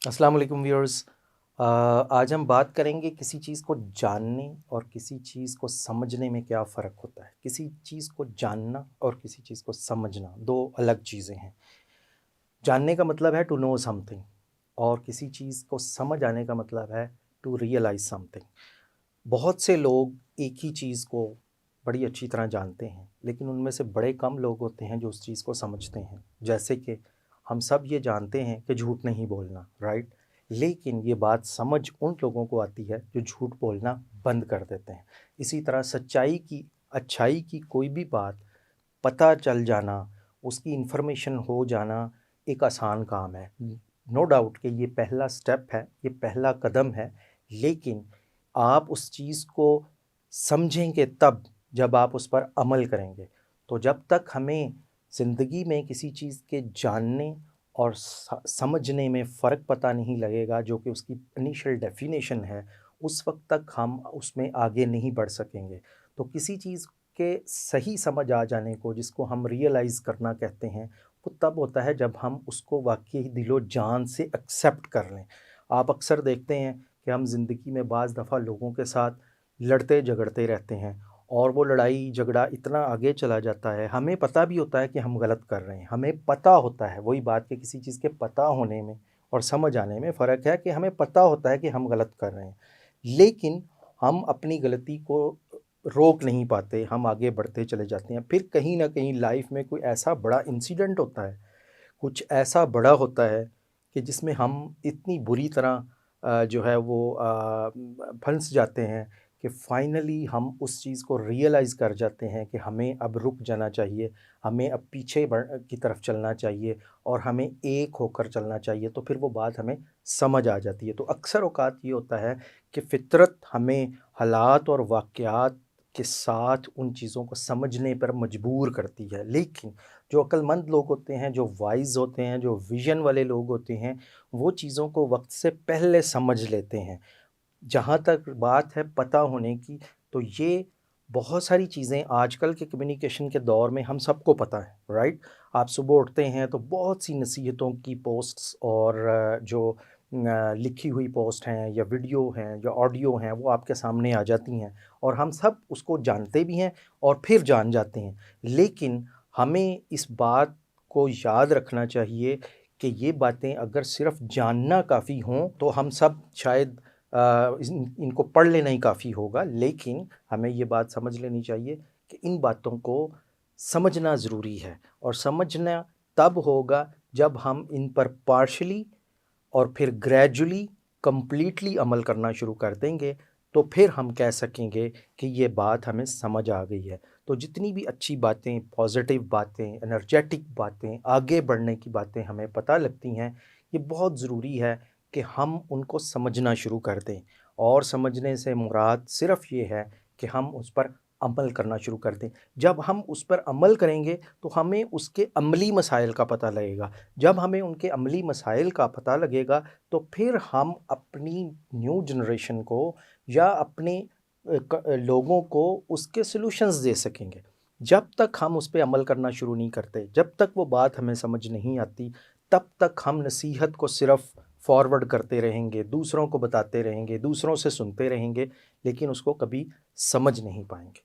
अस्सलाम वालेकुम व्यूअर्स। आज हम बात करेंगे किसी चीज़ को जानने और किसी चीज़ को समझने में क्या फ़र्क होता है। किसी चीज़ को जानना और किसी चीज़ को समझना दो अलग चीज़ें हैं। जानने का मतलब है टू नो समथिंग और किसी चीज़ को समझ आने का मतलब है टू रियलाइज़ समथिंग। बहुत से लोग एक ही चीज़ को बड़ी अच्छी तरह जानते हैं, लेकिन उनमें से बड़े कम लोग होते हैं जो उस चीज़ को समझते हैं। जैसे कि हम सब ये जानते हैं कि झूठ नहीं बोलना, राइट? लेकिन ये बात समझ उन लोगों को आती है जो झूठ बोलना बंद कर देते हैं। इसी तरह सच्चाई की, अच्छाई की कोई भी बात पता चल जाना, उसकी इन्फॉर्मेशन हो जाना एक आसान काम है। नो डाउट कि ये पहला स्टेप है, ये पहला कदम है, लेकिन आप उस चीज़ को समझेंगे तब जब आप उस पर अमल करेंगे। तो जब तक हमें ज़िंदगी में किसी चीज़ के जानने और समझने में फ़र्क पता नहीं लगेगा, जो कि उसकी इनिशियल डेफिनेशन है, उस वक्त तक हम उसमें आगे नहीं बढ़ सकेंगे। तो किसी चीज़ के सही समझ आ जाने को, जिसको हम रियलाइज़ करना कहते हैं, वो तब होता है जब हम उसको वाक़ई दिलो जान से एक्सेप्ट कर लें। आप अक्सर देखते हैं कि हम ज़िंदगी में बाज़ दफ़ा लोगों के साथ लड़ते झगड़ते रहते हैं और वो लड़ाई झगड़ा इतना आगे चला जाता है, हमें पता भी होता है कि हम गलत कर रहे हैं, हमें पता होता है। वही बात कि किसी चीज़ के पता होने में और समझ आने में फ़र्क है कि हमें पता होता है कि हम गलत कर रहे हैं, लेकिन हम अपनी गलती को रोक नहीं पाते, हम आगे बढ़ते चले जाते हैं। फिर कहीं न कहीं लाइफ़ में कोई ऐसा बड़ा इंसिडेंट होता है, कुछ ऐसा बड़ा होता है कि जिसमें हम इतनी बुरी तरह जो है वो फंस जाते हैं कि फाइनली हम उस चीज़ को रियलाइज़ कर जाते हैं कि हमें अब रुक जाना चाहिए, हमें अब पीछे बढ़ की तरफ चलना चाहिए और हमें एक होकर चलना चाहिए, तो फिर वो बात हमें समझ आ जाती है। तो अक्सर औक़ात ये होता है कि फ़ितरत हमें हालात और वाक़यात के साथ उन चीज़ों को समझने पर मजबूर करती है, लेकिन जो अक्लमंद लोग होते हैं, जो वाइज़ होते हैं, जो विज़न वाले लोग होते हैं, वो चीज़ों को वक़्त से पहले समझ लेते हैं। जहाँ तक बात है पता होने की, तो ये बहुत सारी चीज़ें आजकल के कम्युनिकेशन के दौर में हम सबको पता है, राइट? आप सुबह उठते हैं तो बहुत सी नसीहतों की पोस्ट्स और जो लिखी हुई पोस्ट हैं या वीडियो हैं या ऑडियो हैं, वो आपके सामने आ जाती हैं और हम सब उसको जानते भी हैं और फिर जान जाते हैं। लेकिन हमें इस बात को याद रखना चाहिए कि ये बातें अगर सिर्फ़ जानना काफ़ी हों, तो हम सब शायद इनको पढ़ लेना ही काफ़ी होगा, लेकिन हमें ये बात समझ लेनी चाहिए कि इन बातों को समझना ज़रूरी है और समझना तब होगा जब हम इन पर पार्शियली और फिर ग्रेजुअली कंप्लीटली अमल करना शुरू कर देंगे, तो फिर हम कह सकेंगे कि ये बात हमें समझ आ गई है। तो जितनी भी अच्छी बातें, पॉज़िटिव बातें, एनर्जेटिक बातें, आगे बढ़ने की बातें हमें पता लगती हैं, ये बहुत ज़रूरी है कि हम उनको समझना शुरू कर दें और समझने से मुराद सिर्फ़ ये है कि हम उस पर अमल करना शुरू कर दें। जब हम उस पर अमल करेंगे, तो हमें उसके अमली मसाइल का पता लगेगा। जब हमें उनके अमली मसाइल का पता लगेगा, तो फिर हम अपनी न्यू जनरेशन को या अपने लोगों को उसके सॉल्यूशंस दे सकेंगे। जब तक हम उस पे अमल करना शुरू नहीं करते, जब तक वो बात हमें समझ नहीं आती, तब तक हम नसीहत को सिर्फ़ फॉरवर्ड करते रहेंगे, दूसरों को बताते रहेंगे, दूसरों से सुनते रहेंगे, लेकिन उसको कभी समझ नहीं पाएँगे।